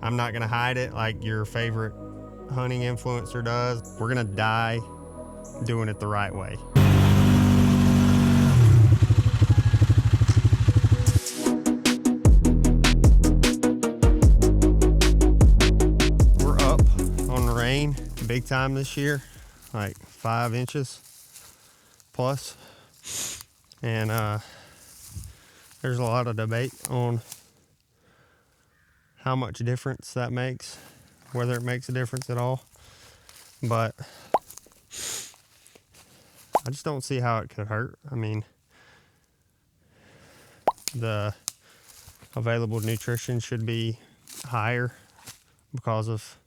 I'm not gonna hide it like your favorite hunting influencer does. We're gonna die doing it the right way. We're up on the rain big time this year, like 5 inches plus. And there's a lot of debate on how much difference that makes, whether it makes a difference at all. But I just don't see how it could hurt. I mean, the available nutrition should be higher because of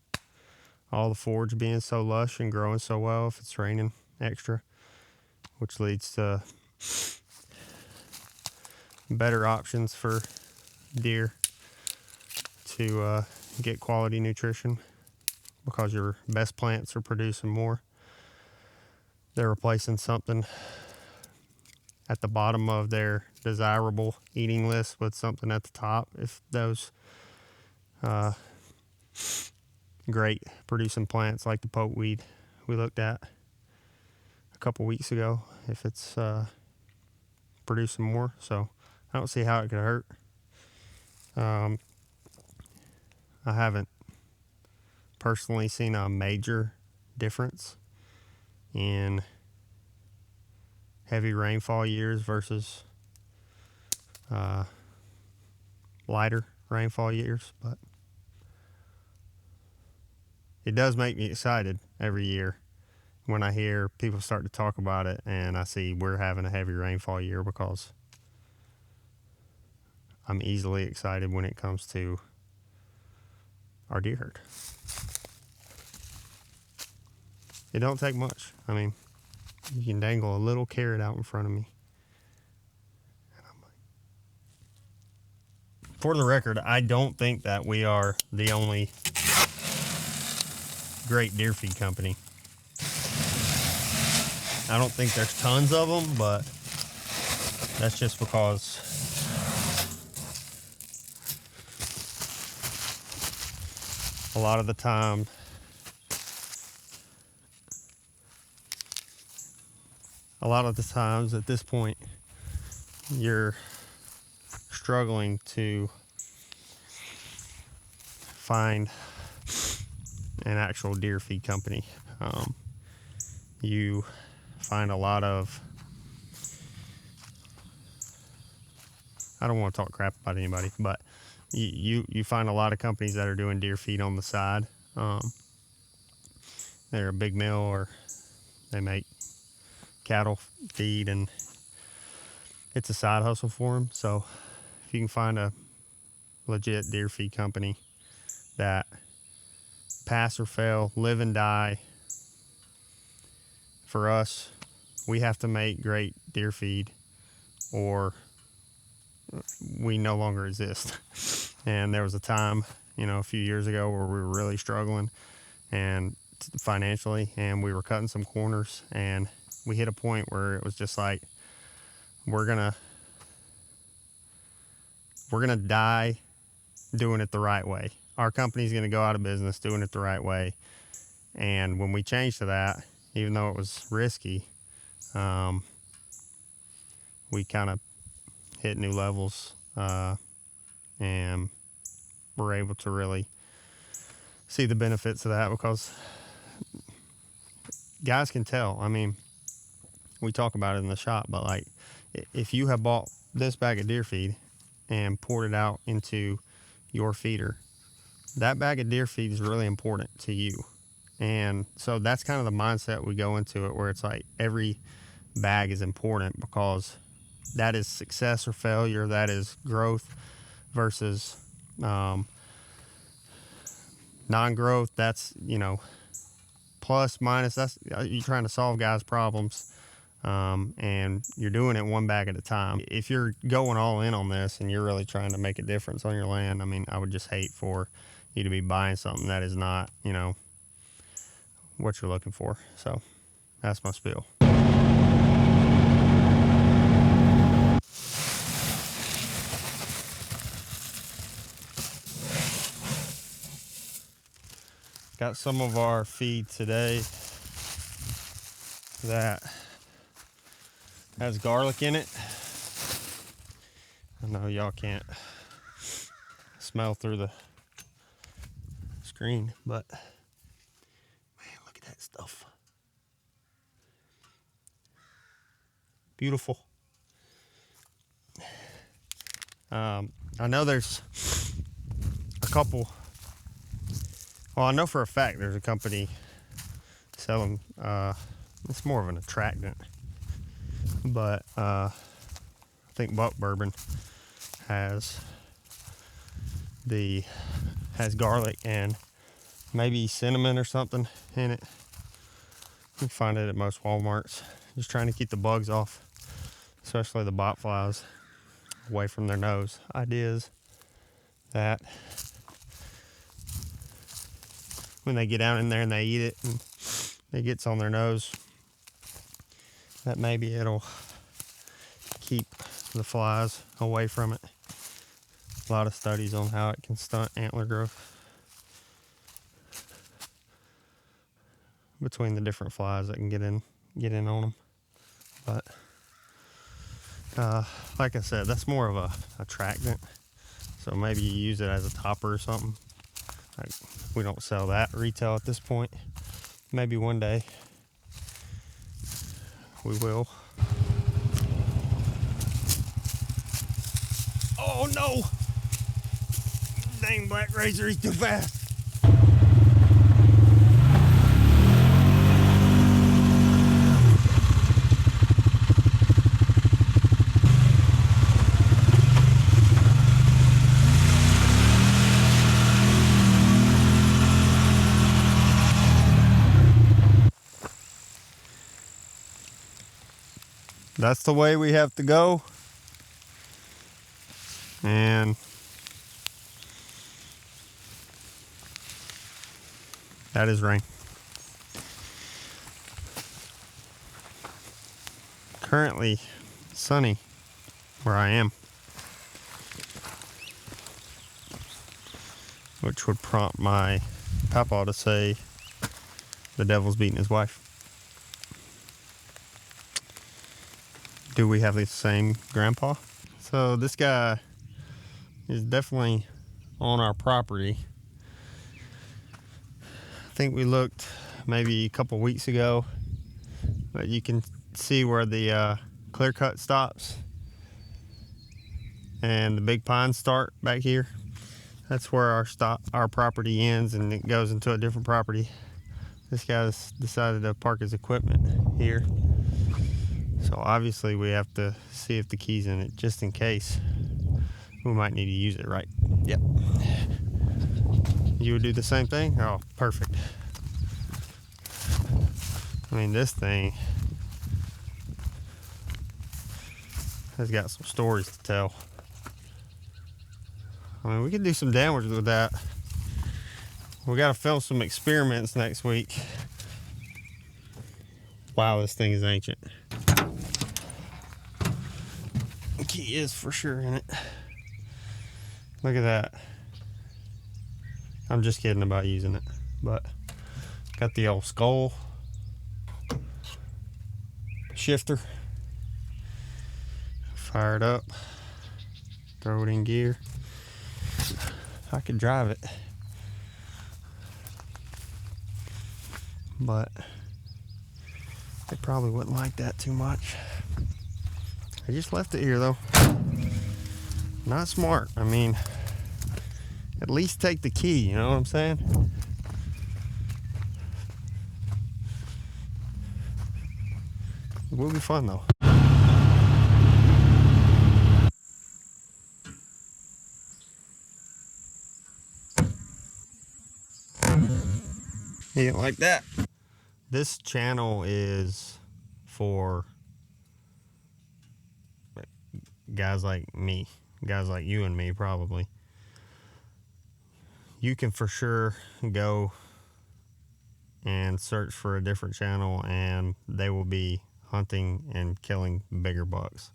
all the forage being so lush and growing so well if it's raining extra, which leads to better options for deer to get quality nutrition because your best plants are producing more. They're replacing something at the bottom of their desirable eating list with something at the top. If those great producing plants like the pokeweed we looked at a couple weeks ago, if it's producing more. So I don't see how it could hurt. I haven't personally seen a major difference in heavy rainfall years versus lighter rainfall years, but it does make me excited every year when I hear people start to talk about it and I see we're having a heavy rainfall year, because I'm easily excited when it comes to our deer herd. It don't take much. I mean, you can dangle a little carrot out in front of me. And I'm like, for the record, I don't think that we are the only great deer feed company. I don't think there's tons of them, but that's just because a lot of the time at this point, you're struggling to find an actual deer feed company. You find a lot of, I don't want to talk crap about anybody, but you find a lot of companies that are doing deer feed on the side. They're a big mill, or they make cattle feed, and it's a side hustle for them. So if you can find a legit deer feed company that pass or fail, live and die, for us, we have to make great deer feed or we no longer exist. And there was a time, a few years ago where we were really struggling and financially, and we were cutting some corners, and we hit a point where it was just like, we're gonna die doing it the right way. Our company's gonna go out of business doing it the right way. And when we changed to that, even though it was risky, we kind of hit new levels, and we're able to really see the benefits of that, because guys can tell. I mean, we talk about it in the shop, but like, if you have bought this bag of deer feed and poured it out into your feeder, that bag of deer feed is really important to you. And so that's kind of the mindset we go into it, where it's like every bag is important, because that is success or failure, that is growth versus non-growth. That's, plus, minus, that's, you're trying to solve guys' problems, and you're doing it one bag at a time. If you're going all in on this and you're really trying to make a difference on your land, I mean, I would just hate for you to be buying something that is not, what you're looking for. So that's my spiel. Got some of our feed today that has garlic in it. I know y'all can't smell through the screen, but man, look at that stuff. Beautiful. I know there's a couple. Well, I know for a fact there's a company selling. It's more of an attractant, but I think Buck Bourbon has garlic and maybe cinnamon or something in it. You can find it at most Walmarts. Just trying to keep the bugs off, especially the bot flies, away from their nose. Idea is that when they get down in there and they eat it and it gets on their nose, that maybe it'll keep the flies away from it. A lot of studies on how it can stunt antler growth between the different flies that can get in on them. But like I said, that's more of a attractant. So maybe you use it as a topper or something. Like, we don't sell that retail at this point. Maybe one day we will. Oh no! Dang black razor, he's too fast. That's the way we have to go. And that is rain. Currently sunny where I am, which would prompt my papa to say the devil's beating his wife. Do we have the same grandpa? So this guy is definitely on our property. I think we looked maybe a couple weeks ago, but you can see where the clear cut stops and the big pines start back here. That's where our property ends and it goes into a different property. This guy's decided to park his equipment here. So obviously we have to see if the key's in it, just in case. We might need to use it, right? Yep. You would do the same thing? Oh, perfect. I mean, this thing has got some stories to tell. I mean, we could do some damage with that. We got to film some experiments next week. Wow, this thing is ancient. The key is for sure in it. Look at that. I'm just kidding about using it, but got the old skull shifter. Fire it up, throw it in gear. I could drive it, but they probably wouldn't like that too much. I just left it here though. Not smart. I mean, at least take the key, you know what I'm saying? It will be fun though. You like that? This channel is for guys like me, guys like you and me probably. You can for sure go and search for a different channel and they will be hunting and killing bigger bucks.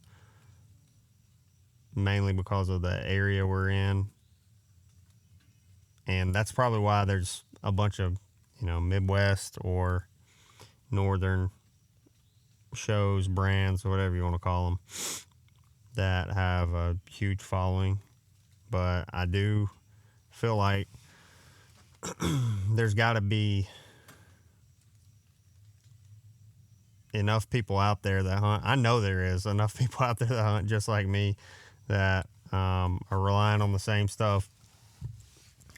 Mainly because of the area we're in. And that's probably why there's a bunch of Midwest or northern shows, brands, whatever you want to call them, that have a huge following. But I do feel like there's got to be enough people out there that hunt. I know there is enough people out there that hunt just like me, that are relying on the same stuff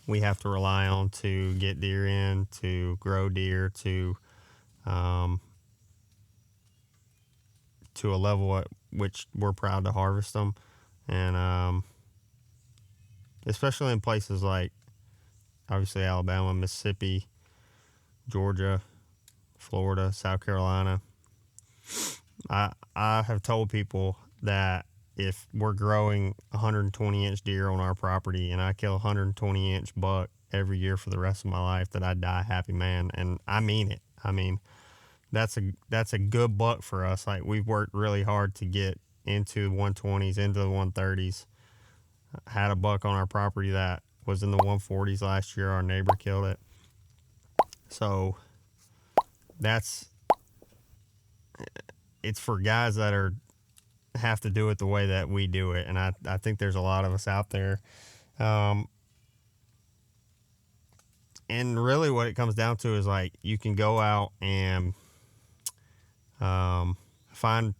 we have to rely on to get deer in, to grow deer, to a level at which we're proud to harvest them. And especially in places like, obviously, Alabama, Mississippi, Georgia, Florida, South Carolina. I have told people that if we're growing 120-inch deer on our property and I kill a 120-inch buck every year for the rest of my life, that I'd die a happy man. And I mean it. I mean, that's a good buck for us. Like, we've worked really hard to get into the 120s, into the 130s. Had a buck on our property that was in the 140s last year. Our neighbor killed it. So it's for guys that have to do it the way that we do it. And I think there's a lot of us out there. And really what it comes down to is, like, you can go out and find,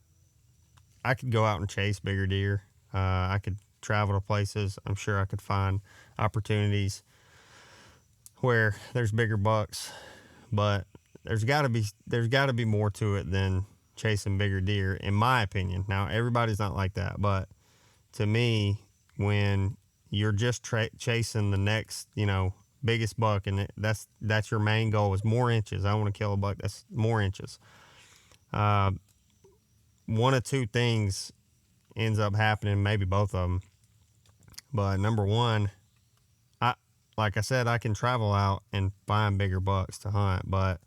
I could go out and chase bigger deer. I could travel to places. I'm sure I could find opportunities where there's bigger bucks, but there's got to be more to it than chasing bigger deer, in my opinion. Now, everybody's not like that, but to me, when you're just chasing the next, biggest buck, and that's your main goal, is more inches. I want to kill a buck that's more inches. One of two things ends up happening, maybe both of them. But number one, like I said, I can travel out and find bigger bucks to hunt, but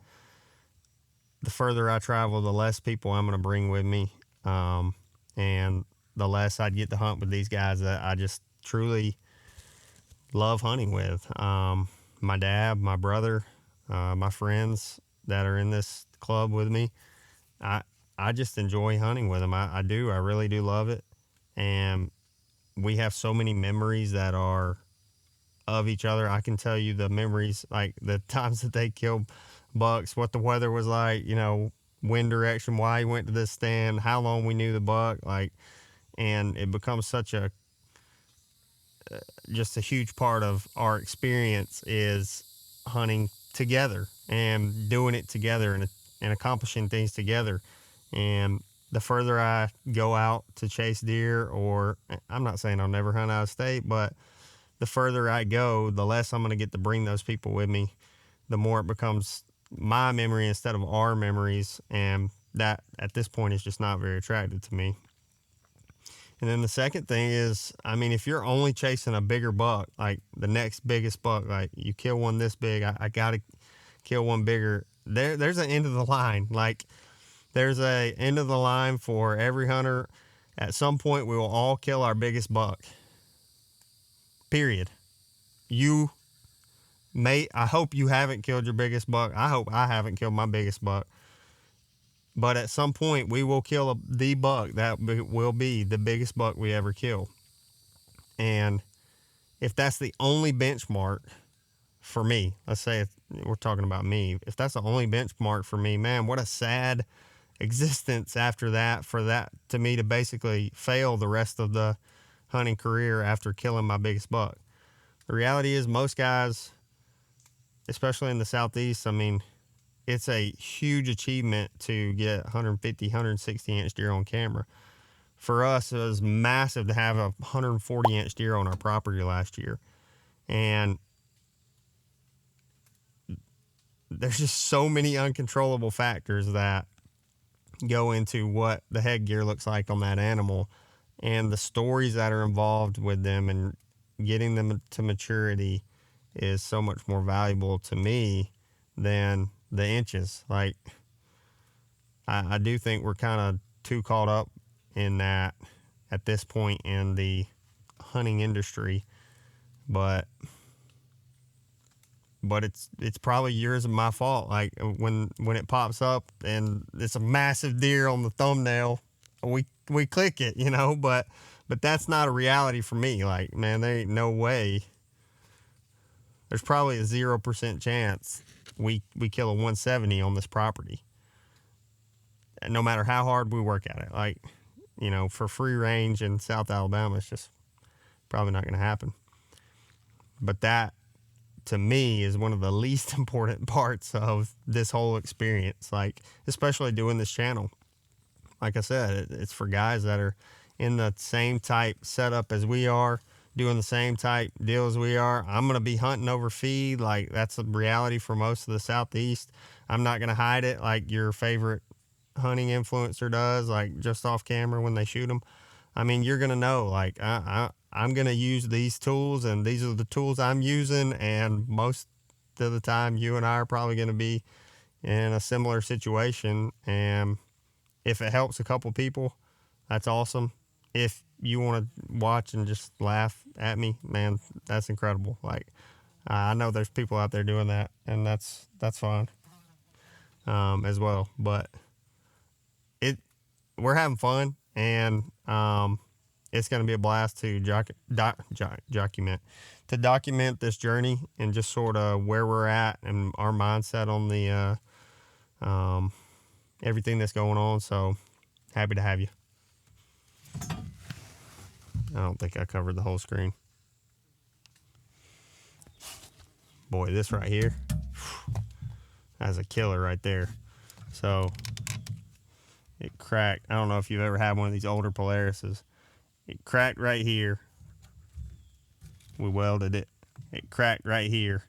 the further I travel, the less people I'm going to bring with me, and the less I'd get to hunt with these guys that I just truly love hunting with. My dad, my brother, my friends that are in this club with me, I just enjoy hunting with them. I do. I really do love it. And we have so many memories that are of each other. I can tell you the memories, like the times that they killed bucks, what the weather was like, wind direction, why he went to this stand, how long we knew the buck, and it becomes such just a huge part of our experience is hunting together and doing it together and accomplishing things together. And the further I go out to chase deer, or I'm not saying I'll never hunt out of state, but the further I go, the less I'm going to get to bring those people with me, the more it becomes my memory instead of our memories. And that at this point is just not very attractive to me. And then the second thing is, if you're only chasing a bigger buck, like the next biggest buck, like you kill one this big, I got to kill one bigger. There's an end of the line. Like, there's a end of the line for every hunter. At some point, we will all kill our biggest buck. Period. I hope you haven't killed your biggest buck. I hope I haven't killed my biggest buck. But at some point, we will kill the buck that will be the biggest buck we ever kill. And if that's the only benchmark for me, let's say we're talking about me, if that's the only benchmark for me, man, what a sad existence after that, for that to me to basically fail the rest of the hunting career after killing my biggest buck. The reality is, most guys, especially in the Southeast, it's a huge achievement to get 150, 160-inch deer on camera. For us, it was massive to have a 140-inch deer on our property last year. And there's just so many uncontrollable factors that go into what the headgear looks like on that animal, and the stories that are involved with them, and getting them to maturity is so much more valuable to me than the inches. Like, I do think we're kind of too caught up in that at this point in the hunting industry, but but it's probably yours and my fault. Like when it pops up and it's a massive deer on the thumbnail, we click it, you know, but that's not a reality for me. Like, man, there ain't no way. There's probably a 0% chance we kill a 170 on this property. And no matter how hard we work at it. Like, you know, for free range in South Alabama, it's just probably not going to happen. But that, to me, is one of the least important parts of this whole experience. Like, especially doing this channel. Like I said, it's for guys that are in the same type setup as we are, doing the same type deal as we are. I'm going to be hunting over feed. Like, that's the reality for most of the Southeast. I'm not going to hide it like your favorite hunting influencer does, like just off camera when they shoot them. I mean, you're going to know, like, I'm going to use these tools, and these are the tools I'm using, and most of the time you and I are probably going to be in a similar situation. And if it helps a couple people, that's awesome. If you want to watch and just laugh at me, man, that's incredible. Like, I know there's people out there doing that, and that's fine as well. But we're having fun, and it's going to be a blast to document this journey and just sort of where we're at and our mindset on the everything that's going on. So happy to have you. I don't think I covered the whole screen. Boy, this right here, that's a killer right there. So it cracked. I don't know if you've ever had one of these older Polarises. It cracked right here. We welded it. It cracked right here.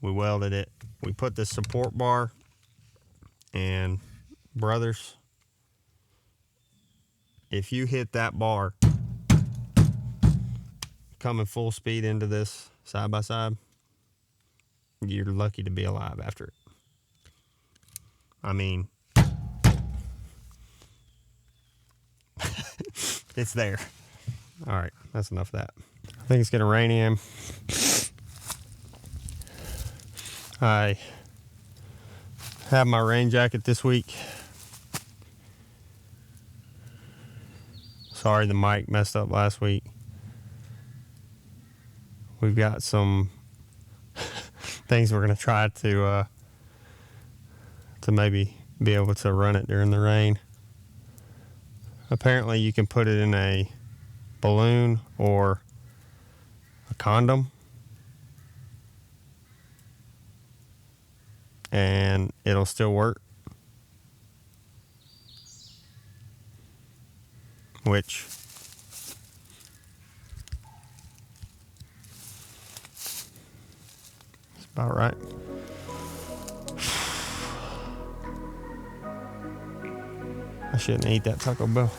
We welded it. We put the support bar, and brothers, if you hit that bar coming full speed into this side by side, you're lucky to be alive after it. I mean, it's there. All right, that's enough of that. I think it's gonna rain in. I have my rain jacket this week. Sorry the mic messed up last week. We've got some things we're gonna try to maybe be able to run it during the rain. Apparently you can put it in a balloon or a condom, and it'll still work, which is about right. I shouldn't eat that Taco Bell.